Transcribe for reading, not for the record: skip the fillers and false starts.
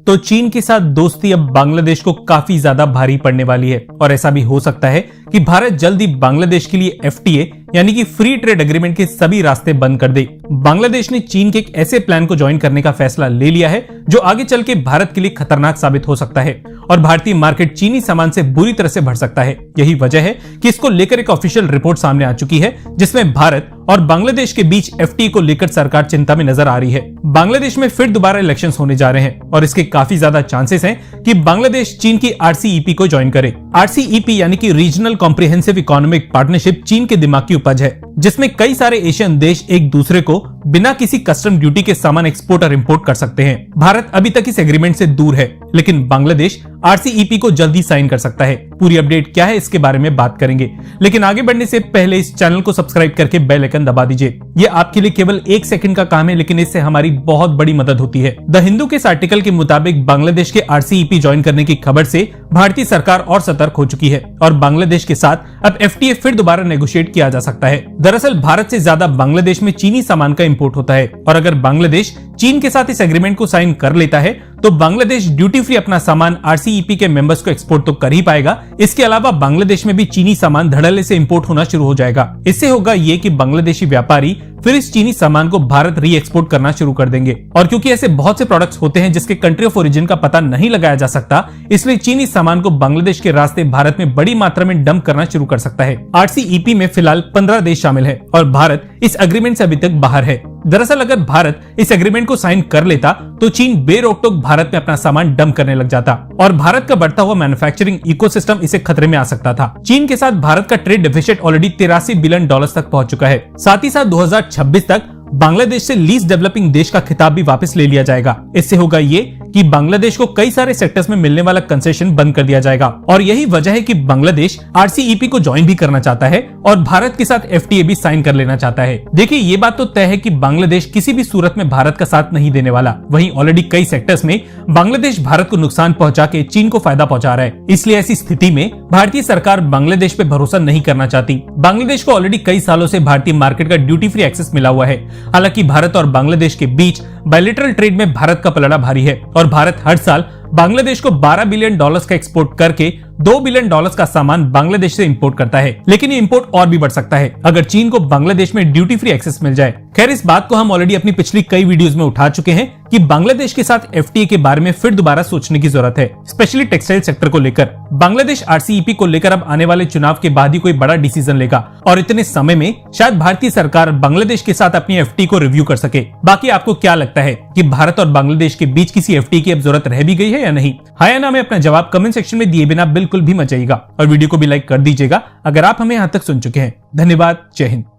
तो चीन के साथ दोस्ती अब बांग्लादेश को काफी ज्यादा भारी पड़ने वाली है और ऐसा भी हो सकता है कि भारत जल्द ही बांग्लादेश के लिए एफटीए यानी कि फ्री ट्रेड एग्रीमेंट के सभी रास्ते बंद कर दे। बांग्लादेश ने चीन के एक ऐसे प्लान को ज्वाइन करने का फैसला ले लिया है जो आगे चल के भारत के लिए खतरनाक साबित हो सकता है और भारतीय मार्केट चीनी सामान से बुरी तरह से भर सकता है। यही वजह है कि इसको लेकर एक ऑफिशियल रिपोर्ट सामने आ चुकी है जिसमें भारत और बांग्लादेश के बीच एफटीए को लेकर सरकार चिंता में नजर आ रही है। बांग्लादेश में फिर दोबारा इलेक्शंस होने जा रहे हैं और इसके काफी ज्यादा चांसेस हैं कि बांग्लादेश चीन की आरसीईपी को ज्वाइन करे। आरसीईपी यानी कि रीजनल कॉम्प्रिहेंसिव इकोनॉमिक पार्टनरशिप चीन के दिमाग की उपज है जिसमें कई सारे एशियन देश एक दूसरे को बिना किसी कस्टम ड्यूटी के सामान एक्सपोर्ट और इंपोर्ट कर सकते हैं। भारत अभी तक इस एग्रीमेंट से दूर है लेकिन बांग्लादेश आरसीईपी को जल्दी साइन कर सकता है। पूरी अपडेट क्या है इसके बारे में बात करेंगे, लेकिन आगे बढ़ने से पहले इस चैनल को सब्सक्राइब करके बेल आइकन दबा दीजिए। ये आपके लिए केवल 1 सेकंड का काम है लेकिन इससे हमारी बहुत बड़ी मदद होती है। द हिंदू के इस आर्टिकल के मुताबिक बांग्लादेश के आरसीईपी ज्वाइन करने की खबर से भारतीय सरकार और सतर्क हो चुकी है और बांग्लादेश के साथ अब एफटीए फिर दोबारा नेगोशिएट किया जा सकता है। दरअसल भारत से ज्यादा बांग्लादेश में चीनी सामान का इंपोर्ट होता है और अगर बांग्लादेश चीन के साथ इस एग्रीमेंट को साइन कर लेता है तो बांग्लादेश ड्यूटी फ्री अपना सामान आरसीईपी के मेंबर्स को एक्सपोर्ट तो कर ही पाएगा। इसके अलावा बांग्लादेश में भी चीनी सामान धड़ल्ले से इंपोर्ट होना शुरू हो जाएगा। इससे होगा ये कि बांग्लादेशी व्यापारी फिर इस चीनी सामान को भारत री एक्सपोर्ट करना शुरू कर देंगे और क्योंकि ऐसे बहुत से प्रोडक्ट्स होते हैं जिसके कंट्री ऑफ ओरिजिन का पता नहीं लगाया जा सकता, इसलिए चीनी सामान को बांग्लादेश के रास्ते भारत में बड़ी मात्रा में डंप करना शुरू कर सकता है। आरसीईपी में फिलहाल 15 देश शामिल है और भारत इस एग्रीमेंट से अभी तक बाहर है। दरअसल अगर भारत इस एग्रीमेंट को साइन कर लेता तो चीन बेरोक-टोक भारत में अपना सामान डंप करने लग जाता और भारत का बढ़ता हुआ मैन्युफैक्चरिंग इकोसिस्टम इसे खतरे में आ सकता था। चीन के साथ भारत का ट्रेड डेफिसिट ऑलरेडी $83 बिलियन तक पहुंच चुका है। साथ ही साथ 2026 तक बांग्लादेश से लीस्ट डेवलपिंग देश का खिताब भी वापस ले लिया जाएगा। इससे होगा ये कि बांग्लादेश को कई सारे सेक्टर्स में मिलने वाला कंसेशन बंद कर दिया जाएगा और यही वजह है कि बांग्लादेश आरसीईपी को ज्वाइन भी करना चाहता है और भारत के साथ एफटीए भी साइन कर लेना चाहता है। देखिए ये बात तो तय है कि बांग्लादेश किसी भी सूरत में भारत का साथ नहीं देने वाला। वहीं ऑलरेडी कई सेक्टर्स में बांग्लादेश भारत को नुकसान पहुंचा के चीन को फायदा पहुंचा रहा है। इसलिए ऐसी स्थिति में भारतीय सरकार बांग्लादेश पे भरोसा नहीं करना चाहती। बांग्लादेश को ऑलरेडी कई सालों से भारतीय मार्केट का ड्यूटी फ्री एक्सेस मिला हुआ है। हालांकि भारत और बांग्लादेश के बीच बायलैटरल ट्रेड में भारत का पलड़ा भारी है और भारत हर साल बांग्लादेश को $12 बिलियन का एक्सपोर्ट करके $2 बिलियन का सामान बांग्लादेश से इंपोर्ट करता है। लेकिन ये इंपोर्ट और भी बढ़ सकता है अगर चीन को बांग्लादेश में ड्यूटी फ्री एक्सेस मिल जाए। खैर इस बात को हम ऑलरेडी अपनी पिछली कई वीडियोस में उठा चुके हैं कि बांग्लादेश के साथ एफटीए के बारे में फिर दोबारा सोचने की जरूरत है, स्पेशली टेक्सटाइल सेक्टर को लेकर। बांग्लादेश आरसीईपी को लेकर अब आने वाले चुनाव के बाद ही कोई बड़ा डिसीजन लेगा और इतने समय में शायद भारतीय सरकार बांग्लादेश के साथ अपनी एफटीए को रिव्यू कर सके। बाकी आपको क्या लगता है कि भारत और बांग्लादेश के बीच किसी एफटीए की अब जरूरत रह भी गई है या नहीं? हाँ या ना में अपना जवाब कमेंट सेक्शन में दिए बिना बिल्कुल भी मत जाइएगा और वीडियो को भी लाइक कर दीजिएगा अगर आप हमें यहाँ तक सुन चुके हैं। धन्यवाद। जय हिंद।